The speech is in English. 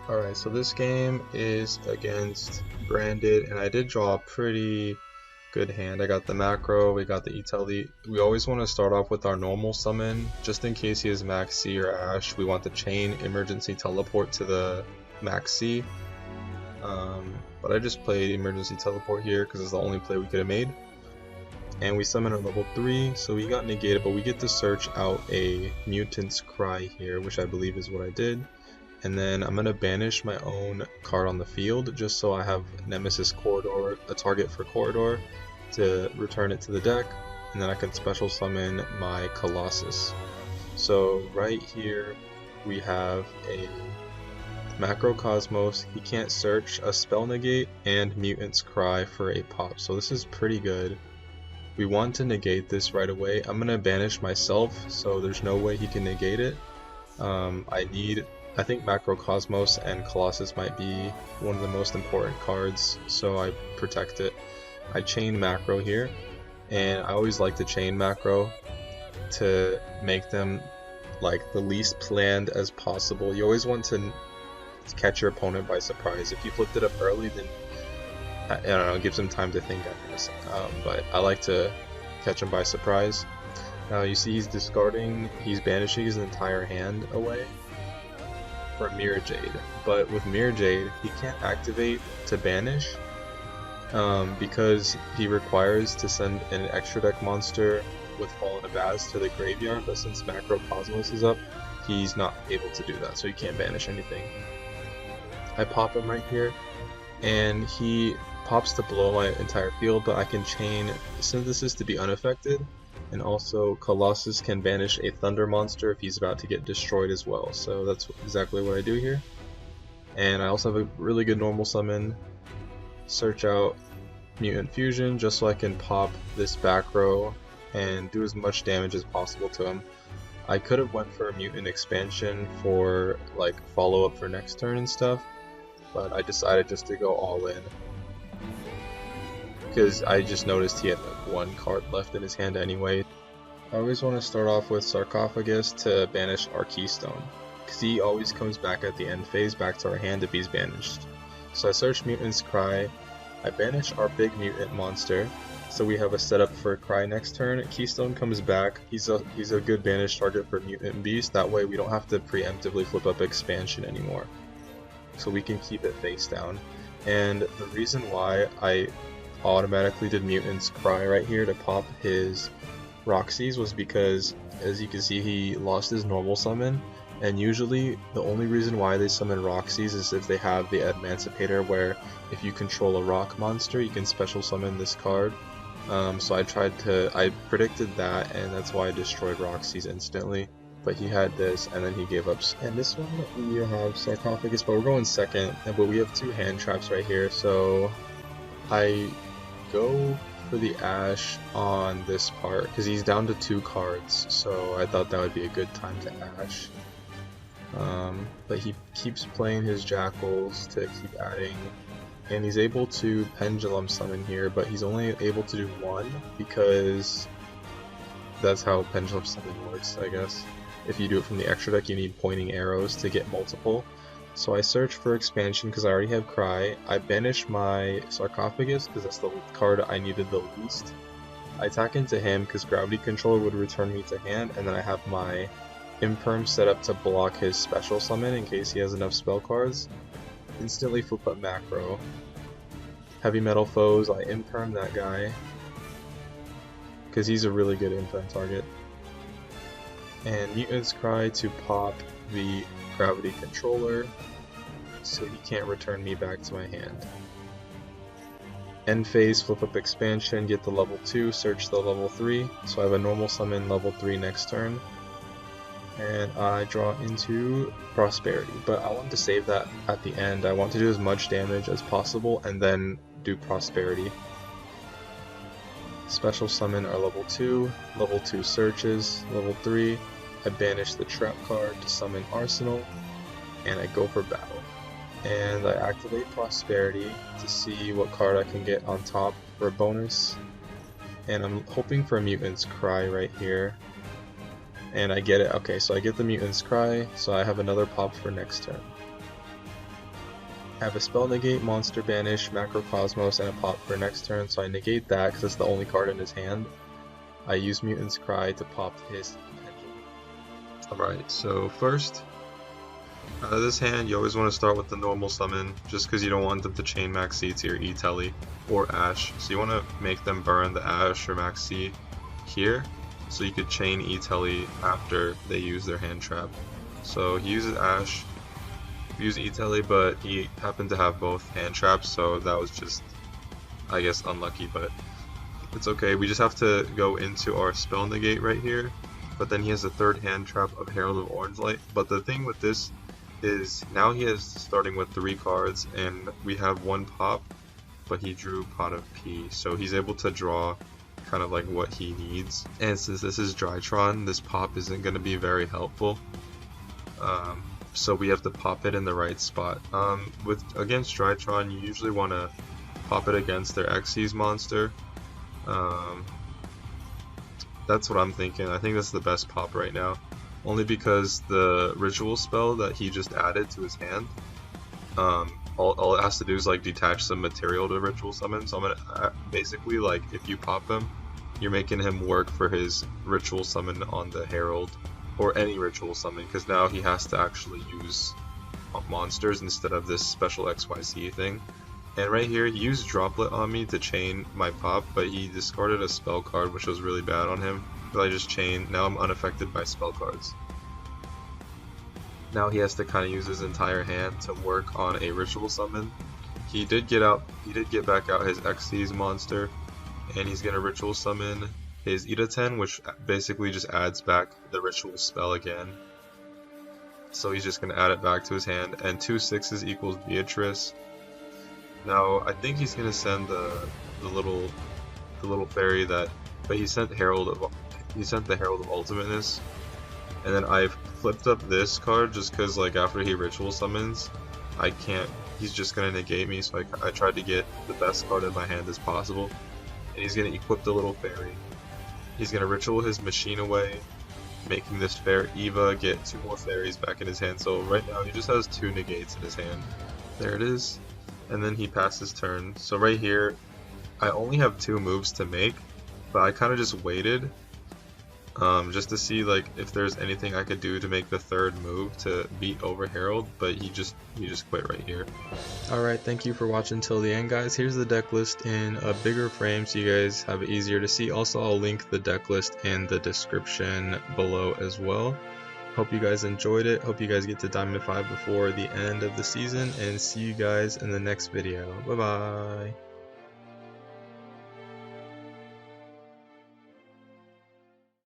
Alright, so this game is against Branded, and I did draw a pretty good hand. I got the macro, we got the Eteli. We always want to start off with our normal summon, just in case he has Max C or Ash. We want the chain emergency teleport to the Max C. But I just played emergency teleport here because it's the only play we could have made. And we summon our level 3, so we got negated, but we get to search out a Mutant's Cry here, which I believe is what I did. And then I'm going to banish my own card on the field just so I have Nemesis Corridor, a target for Corridor, to return it to the deck, and then I can special summon my Colossus. So right here we have a Macrocosmos, he can't search, a Spell Negate, and Mutant's Cry for a pop, so this is pretty good. We want to negate this right away. I'm going to banish myself, so there's no way he can negate it. I think Macrocosmos and Colossus might be one of the most important cards, so I protect it. I chain Macro here, and I always like to chain Macro to make them like the least planned as possible. You always want to catch your opponent by surprise. If you flipped it up early, then I don't know, it gives him time to think, I guess. But I like to catch him by surprise. Now you see he's banishing his entire hand away for Mirror Jade, but with Mirror Jade he can't activate to banish because he requires to send an extra deck monster with Fallen Abaz to the graveyard, but since Macrocosmos is up, he's not able to do that, so he can't banish anything. I pop him right here, and he pops to blow my entire field, but I can chain Synthesis to be unaffected. And also Colossus can banish a Thunder monster if he's about to get destroyed as well. So that's exactly what I do here. And I also have a really good normal summon. Search out Mutant Fusion just so I can pop this back row and do as much damage as possible to him. I could have went for a Mutant Expansion for like follow up for next turn and stuff, but I decided just to go all in, because I just noticed he had like one card left in his hand anyway. I always want to start off with Sarcophagus to banish our Keystone, because he always comes back at the end phase back to our hand if he's banished. So I search Mutant's Cry, I banish our big mutant monster, so we have a setup for Cry next turn. Keystone comes back, he's a good banish target for Mutant Beast, that way we don't have to preemptively flip up Expansion anymore. So we can keep it face down. And the reason why I automatically did Mutant's Cry right here to pop his Roxy's was because, as you can see, he lost his normal summon, and usually the only reason why they summon Roxy's is if they have the Adamancipator, where if you control a rock monster you can special summon this card. So I predicted that, and that's why I destroyed Roxy's instantly. But he had this, and then he gave up. And this one we have Sarcophagus, but we're going second, but we have two hand traps right here, so I go for the Ash on this part because he's down to 2 cards, so I thought that would be a good time to Ash. But he keeps playing his Jackals to keep adding, and he's able to Pendulum Summon here, but he's only able to do 1 because that's how Pendulum Summon works, I guess. If you do it from the extra deck, you need pointing arrows to get multiple. So I search for Expansion because I already have Cry. I banish my Sarcophagus because that's the card I needed the least. I attack into him because Gravity Controller would return me to hand, and then I have my Imperm set up to block his special summon in case he has enough spell cards. Instantly flip up Macro. Heavy Metal Foes, I Imperm that guy because he's a really good Imperm target. And Mutant's Cry to pop the Gravity Controller so he can't return me back to my hand. End phase, flip up Expansion, get the level 2, search the level 3, so I have a normal summon level 3 next turn, and I draw into Prosperity, but I want to save that at the end. I want to do as much damage as possible and then do Prosperity. Special summon our level 2 searches, level 3, I banish the trap card to summon Arsenal, and I go for battle. And I activate Prosperity to see what card I can get on top for a bonus. And I'm hoping for a Mutant's Cry right here. And I get it. Okay, so I get the Mutant's Cry, so I have another pop for next turn. I have a spell negate, monster banish, macrocosmos, and a pop for next turn, so I negate that because it's the only card in his hand. I use Mutant's Cry to pop his Pendulum. Alright, so first, out of this hand, you always want to start with the normal summon, just because you don't want them to chain Max C to your E-Telly or Ash. So you want to make them burn the Ash or Max C here, so you could chain E-Telly after they use their hand trap. So he uses Ash, use E-Telly, but he happened to have both hand traps, so that was just, I guess, unlucky, but it's okay. We just have to go into our spell negate right here, but then he has a third hand trap of Herald of Orange Light. But the thing with this is now he is starting with 3 cards, and we have 1 pop, but he drew Pot of P, so he's able to draw kind of like what he needs. And since this is Drytron, this pop isn't going to be very helpful. So we have to pop it in the right spot. Against Drytron, you usually want to pop it against their Xyz monster. That's what I'm thinking. I think that's the best pop right now, only because the ritual spell that he just added to his hand, all it has to do is like detach some material to ritual summon. So I'm gonna basically, like, if you pop him, you're making him work for his ritual summon on the Herald or any ritual summon, because now he has to actually use monsters instead of this special XYZ thing. And right here, he used Droplet on me to chain my pop, but he discarded a spell card, which was really bad on him. But I just chained. Now I'm unaffected by spell cards. Now he has to kind of use his entire hand to work on a ritual summon. He did get back out his Xyz monster, and he's gonna ritual summon his Ida-10, which basically just adds back the ritual spell again. So he's just gonna add it back to his hand, and 2 6s equals Beatrice. Now I think he's gonna send the little fairy that, but he sent the Herald of Ultimateness, and then I flipped up this card just because, like, after he ritual summons, I can't. He's just gonna negate me, so I tried to get the best card in my hand as possible, and he's gonna equip the little fairy. He's gonna ritual his machine away, making this fair Eva get 2 more fairies back in his hand. So right now he just has 2 negates in his hand. There it is. And then he passes turn. So right here, I only have 2 moves to make, but I kind of just waited just to see, like, if there's anything I could do to make the 3rd move to beat over Herald, but he just quit right here. Alright, thank you for watching till the end, guys. Here's the deck list in a bigger frame so you guys have it easier to see. Also, I'll link the deck list in the description below as well. Hope you guys enjoyed it. Hope you guys get to Diamond 5 before the end of the season, and see you guys in the next video. Bye bye.